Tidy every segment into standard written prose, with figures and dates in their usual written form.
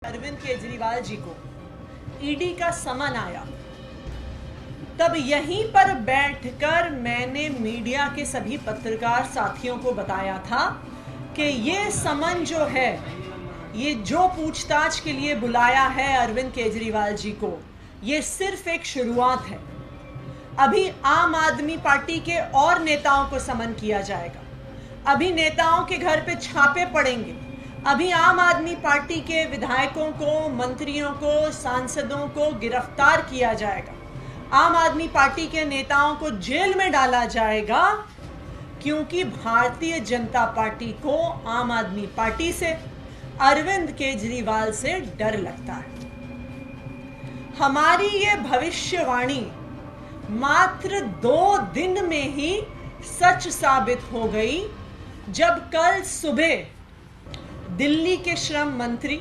अरविंद केजरीवाल जी को ईडी का समन आया, तब यहीं पर बैठकर मैंने मीडिया के सभी पत्रकार साथियों को बताया था कि ये समन जो है, ये जो पूछताछ के लिए बुलाया है अरविंद केजरीवाल जी को, ये सिर्फ एक शुरुआत है। अभी आम आदमी पार्टी के और नेताओं को समन किया जाएगा, अभी नेताओं के घर पे छापे पड़ेंगे, अभी आम आदमी पार्टी के विधायकों को, मंत्रियों को, सांसदों को गिरफ्तार किया जाएगा, आम आदमी पार्टी के नेताओं को जेल में डाला जाएगा, क्योंकि भारतीय जनता पार्टी को आम आदमी पार्टी से, अरविंद केजरीवाल से डर लगता है। हमारी ये भविष्यवाणी मात्र 2 दिन में ही सच साबित हो गई, जब कल सुबह दिल्ली के श्रम मंत्री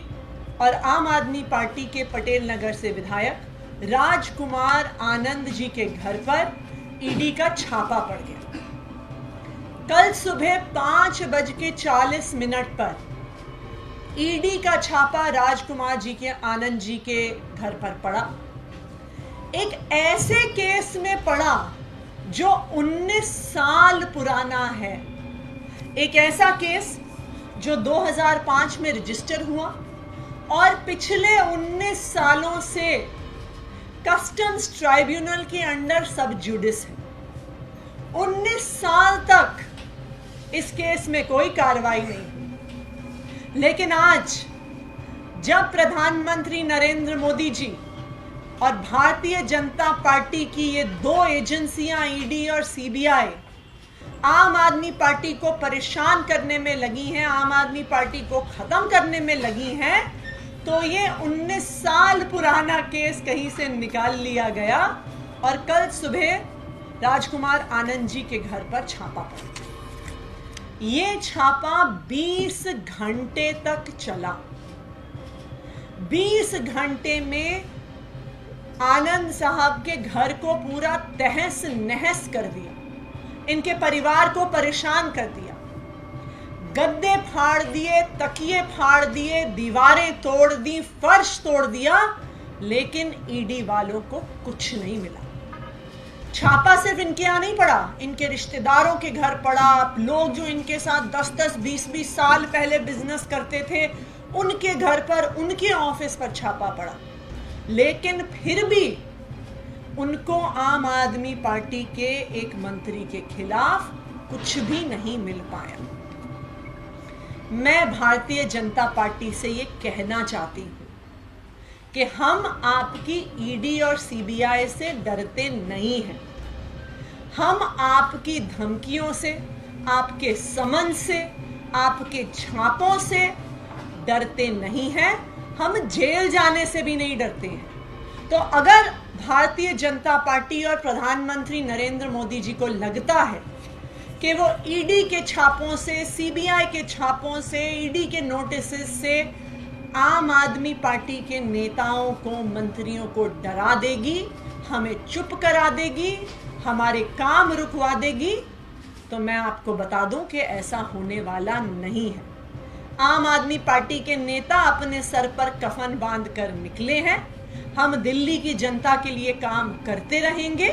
और आम आदमी पार्टी के पटेल नगर से विधायक राजकुमार आनंद जी के घर पर ईडी का छापा पड़ गया। कल सुबह 5:40 पर ईडी का छापा राजकुमार जी के आनंद जी के घर पर पड़ा। एक ऐसे केस में पड़ा जो 19 साल पुराना है, एक ऐसा केस जो 2005 में रजिस्टर हुआ और पिछले 19 सालों से कस्टम्स ट्राइब्यूनल के अंडर सब जुडिस है। 19 साल तक इस केस में कोई कार्रवाई नहीं हुई, लेकिन आज जब प्रधानमंत्री नरेंद्र मोदी जी और भारतीय जनता पार्टी की ये 2 एजेंसियां ईडी और सीबीआई आम आदमी पार्टी को परेशान करने में लगी हैं, आम आदमी पार्टी को खत्म करने में लगी हैं, तो ये 19 साल पुराना केस कहीं से निकाल लिया गया और कल सुबह राजकुमार आनंद जी के घर पर छापा पड़ा। ये छापा 20 घंटे तक चला। 20 घंटे में आनंद साहब के घर को पूरा तहस नहस कर दिया, इनके परिवार को परेशान कर दिया, गद्दे फाड़ दिए, तकिए फाड़ दिए, दीवारें तोड़ दी, फर्श तोड़ दिया, लेकिन ईडी वालों को कुछ नहीं मिला। छापा सिर्फ इनके यहाँ नहीं पड़ा, इनके रिश्तेदारों के घर पड़ा, लोग जो इनके साथ 10-10, 20-20 साल पहले बिजनेस करते थे, उनके घर पर, उनके ऑफिस पर छापा पड़ा, लेकिन फिर भी उनको आम आदमी पार्टी के एक मंत्री के खिलाफ कुछ भी नहीं मिल पाया। मैं भारतीय जनता पार्टी से ये कहना चाहती हूं कि हम आपकी ईडी और सीबीआई से डरते नहीं हैं। हम आपकी धमकियों से, आपके समन से, आपके छापों से डरते नहीं हैं। हम जेल जाने से भी नहीं डरते हैं। तो अगर भारतीय जनता पार्टी और प्रधानमंत्री नरेंद्र मोदी जी को लगता है कि वो ईडी के छापों से, सीबीआई के छापों से, ईडी के नोटिस से आम आदमी पार्टी के नेताओं को, मंत्रियों को डरा देगी, हमें चुप करा देगी, हमारे काम रुकवा देगी, तो मैं आपको बता दूं कि ऐसा होने वाला नहीं है। आम आदमी पार्टी के नेता अपने सर पर कफन बांध कर निकले हैं। हम दिल्ली की जनता के लिए काम करते रहेंगे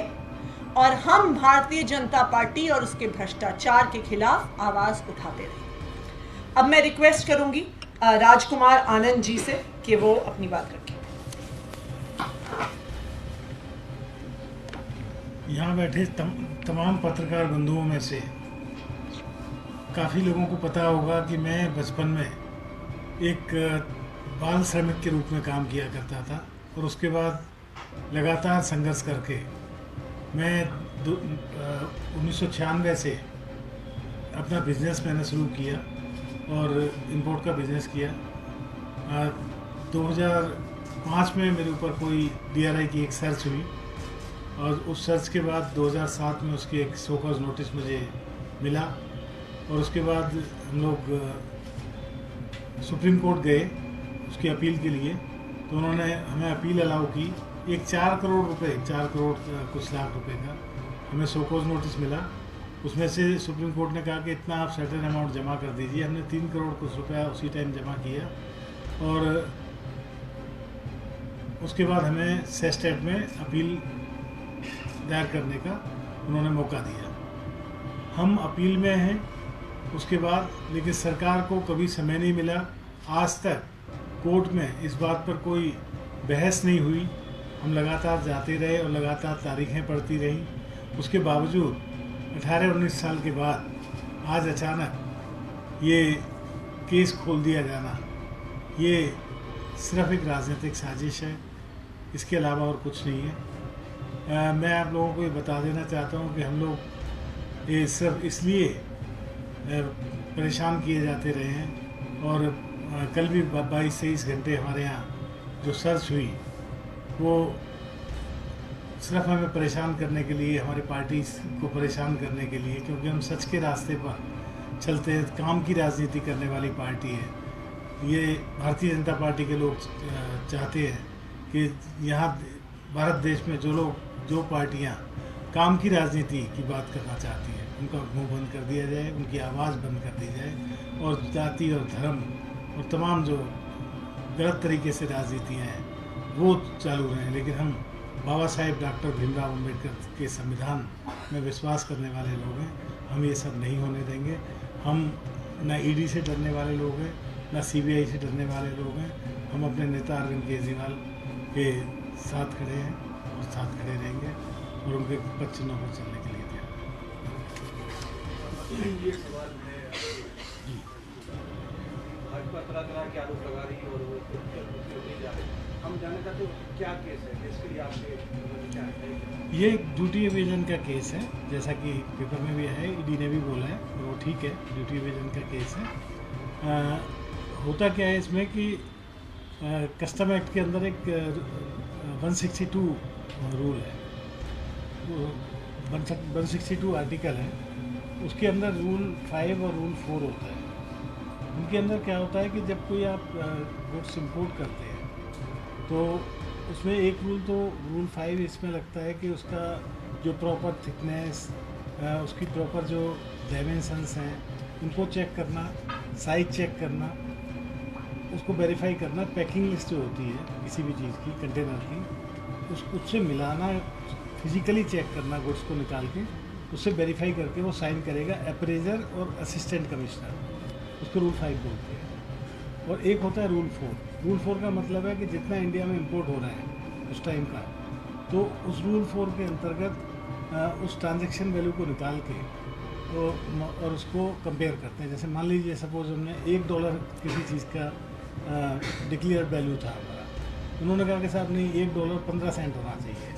और हम भारतीय जनता पार्टी और उसके भ्रष्टाचार के खिलाफ आवाज उठाते रहेंगे। अब मैं रिक्वेस्ट करूंगी राजकुमार आनंद जी से कि वो अपनी बात रखें। यहाँ बैठे तमाम पत्रकार बंधुओं में से काफ़ी लोगों को पता होगा कि मैं बचपन में एक बाल श्रमिक के रूप में काम किया करता था और उसके बाद लगातार संघर्ष करके मैं 1996 से अपना बिजनेस मैंने शुरू किया और इंपोर्ट का बिजनेस किया। 2005 में मेरे ऊपर कोई DRI की एक सर्च हुई और उस सर्च के बाद 2007 में उसकी एक शो कॉज नोटिस मुझे मिला और उसके बाद हम लोग सुप्रीम कोर्ट गए उसकी अपील के लिए, तो उन्होंने हमें अपील अलाउ की। एक 4 करोड़ रुपए, 4 करोड़ कुछ लाख रुपए का हमें शो कॉज नोटिस मिला। उसमें से सुप्रीम कोर्ट ने कहा कि इतना आप सर्टेन अमाउंट जमा कर दीजिए। हमने 3 करोड़ कुछ रुपया उसी टाइम जमा किया और उसके बाद हमें सेस्टेट में अपील दायर करने का उन्होंने मौका दिया। हम अपील में हैं उसके बाद, लेकिन सरकार को कभी समय नहीं मिला। आज तक कोर्ट में इस बात पर कोई बहस नहीं हुई। हम लगातार जाते रहे और लगातार तारीखें पड़ती रहीं। उसके बावजूद 18-19 साल के बाद आज अचानक ये केस खोल दिया जाना, ये सिर्फ एक राजनीतिक साजिश है, इसके अलावा और कुछ नहीं है। मैं आप लोगों को ये बता देना चाहता हूँ कि हम लोग ये सिर्फ इसलिए परेशान किए जाते रहे हैं, और कल भी 22-23 घंटे हमारे यहाँ जो सर्च हुई वो सिर्फ हमें परेशान करने के लिए, हमारी पार्टी को परेशान करने के लिए, क्योंकि हम सच के रास्ते पर चलते हैं, काम की राजनीति करने वाली पार्टी है। ये भारतीय जनता पार्टी के लोग चाहते हैं कि यहाँ भारत देश में जो पार्टियाँ काम की राजनीति की बात करना चाहती हैं, उनका मुंह बंद कर दिया जाए, उनकी आवाज़ बंद कर दी जाए, और जाति और धर्म और तमाम जो गलत तरीके से राजनीतियाँ हैं वो चालू रहें। लेकिन हम बाबा साहेब डॉक्टर भीमराव अम्बेडकर के संविधान में विश्वास करने वाले लोग हैं, हम ये सब नहीं होने देंगे। हम न ईडी से डरने वाले लोग हैं, न सीबीआई से डरने वाले लोग हैं। हम अपने नेता अरविंद केजरीवाल के साथ खड़े हैं और साथ खड़े रहेंगे, और उनके पद चिन्हों पर चलने के लिए ये सवाल है, भाजपा तरह के आरोप लगा रही है और वो नहीं जा रही। हम जानना चाहते हो क्या केस है, इसके लिए आपके क्या है? ये ड्यूटी एवेजन का केस है, जैसा कि पेपर में भी है, ईडी ने भी बोला है, वो ठीक है, ड्यूटी एवेजन का केस है। होता क्या है इसमें कि कस्टम एक्ट के अंदर एक 162 रूल है, 162 आर्टिकल है, उसके अंदर रूल 5 और रूल 4 होता है। उनके अंदर क्या होता है कि जब कोई आप गुड्स इंपोर्ट करते हैं तो उसमें एक रूल, तो रूल 5 इसमें लगता है कि उसका जो प्रॉपर थिकनेस, उसकी प्रॉपर जो डायमेंशंस हैं उनको चेक करना, साइज चेक करना, उसको वेरीफाई करना, पैकिंग लिस्ट जो होती है किसी भी चीज़ की, कंटेनर की, उससे मिलाना, फिजिकली चेक करना गुड्स को निकाल के, उससे वेरीफाई करके वो साइन करेगा अप्रेजर और असिस्टेंट कमिश्नर, उसको रूल 5 बोलते हैं। और एक होता है रूल 4। रूल 4 का मतलब है कि जितना इंडिया में इंपोर्ट हो रहा है उस टाइम का, तो उस रूल 4 के अंतर्गत उस ट्रांजैक्शन वैल्यू को निकाल के तो और उसको कंपेयर करते हैं। जैसे मान लीजिए सपोज हमने $1 किसी चीज़ का डिक्लेयर वैल्यू था हमारा, उन्होंने कहा कि साहब नहीं, $1 15 सेंट होना चाहिए,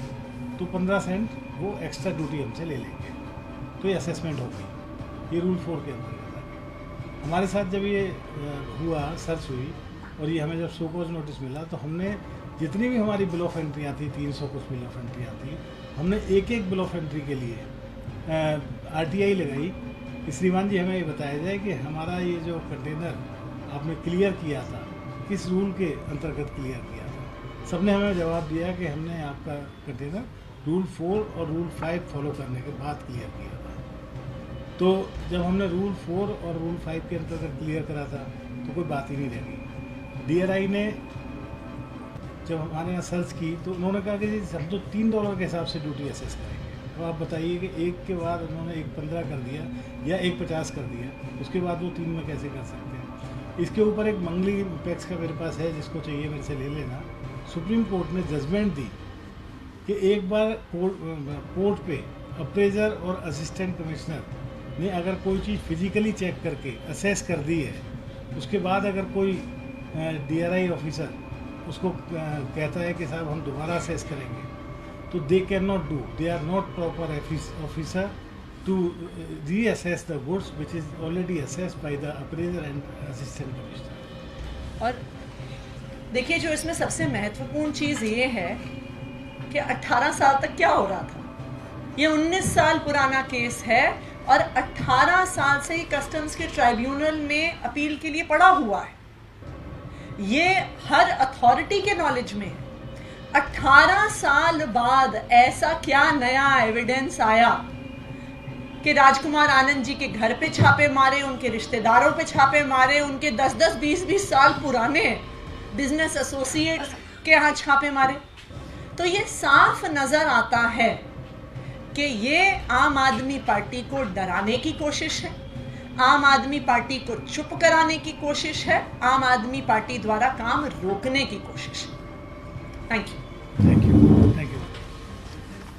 तो 15 सेंट वो एक्स्ट्रा ड्यूटी हमसे ले लेंगे, तो ये असेसमेंट हो गई। ये रूल 4 के अंतर्गत है। हमारे साथ जब ये हुआ, सर्च हुई, और ये हमें जब शो कॉज नोटिस मिला, तो हमने जितनी भी हमारी बिल ऑफ एंट्रियाँ थी, 300 कुछ बिल ऑफ एंट्रियाँ थी, हमने एक एक बिल ऑफ एंट्री के लिए RTI लगाई कि श्रीमान जी हमें ये बताया जाए कि हमारा ये जो कंटेनर आपने क्लियर किया था किस रूल के अंतर्गत क्लियर किया था। सबने हमें जवाब दिया कि हमने आपका कंटेनर रूल 4 और रूल 5 फॉलो करने के बाद क्लियर किया था। तो जब हमने रूल 4 और रूल 5 के अंतर्गत क्लियर करा था तो कोई बात ही नहीं रह गई। DRI ने जब हमारे यहाँ सर्च की तो उन्होंने कहा कि जी हम तो $3 के हिसाब से ड्यूटी असेस करेंगे। तो आप बताइए कि एक के बाद उन्होंने एक 15 कर दिया या एक 50 कर दिया, उसके बाद वो 3 में कैसे कर सकते हैं। इसके ऊपर एक मंगली टैक्स का मेरे पास है, जिसको चाहिए मेरे से ले लेना। सुप्रीम कोर्ट ने जजमेंट दी कि एक बार कोर्ट पे अप्रेजर और असिस्टेंट कमिश्नर ने अगर कोई चीज़ फिजिकली चेक करके असेस कर दी है, उसके बाद अगर कोई DRI ऑफिसर उसको कहता है कि साहब हम दोबारा असेस करेंगे, तो they can not do, they are not proper officer to reassess the goods which is already assessed by the appraiser and assistant commissioner. और देखिए, जो इसमें सबसे महत्वपूर्ण चीज़ ये है कि 18 साल तक क्या हो रहा था। ये 19 साल पुराना केस है और 18 साल से ही कस्टम्स के ट्राइब्यूनल में अपील के लिए पड़ा हुआ है। ये हर अथॉरिटी के नॉलेज में है। 18 साल बाद ऐसा क्या नया एविडेंस आया कि राजकुमार आनंद जी के घर पे छापे मारे, उनके रिश्तेदारों पे छापे मारे, उनके 10-10, 20-20 साल पुराने बिजनेस एसोसिएट्स के यहाँ छापे मारे। तो ये साफ नजर आता है कि ये आम आदमी पार्टी को डराने की कोशिश है, आम आदमी पार्टी को चुप कराने की कोशिश है, आम आदमी पार्टी द्वारा काम रोकने की कोशिश है। Thank you.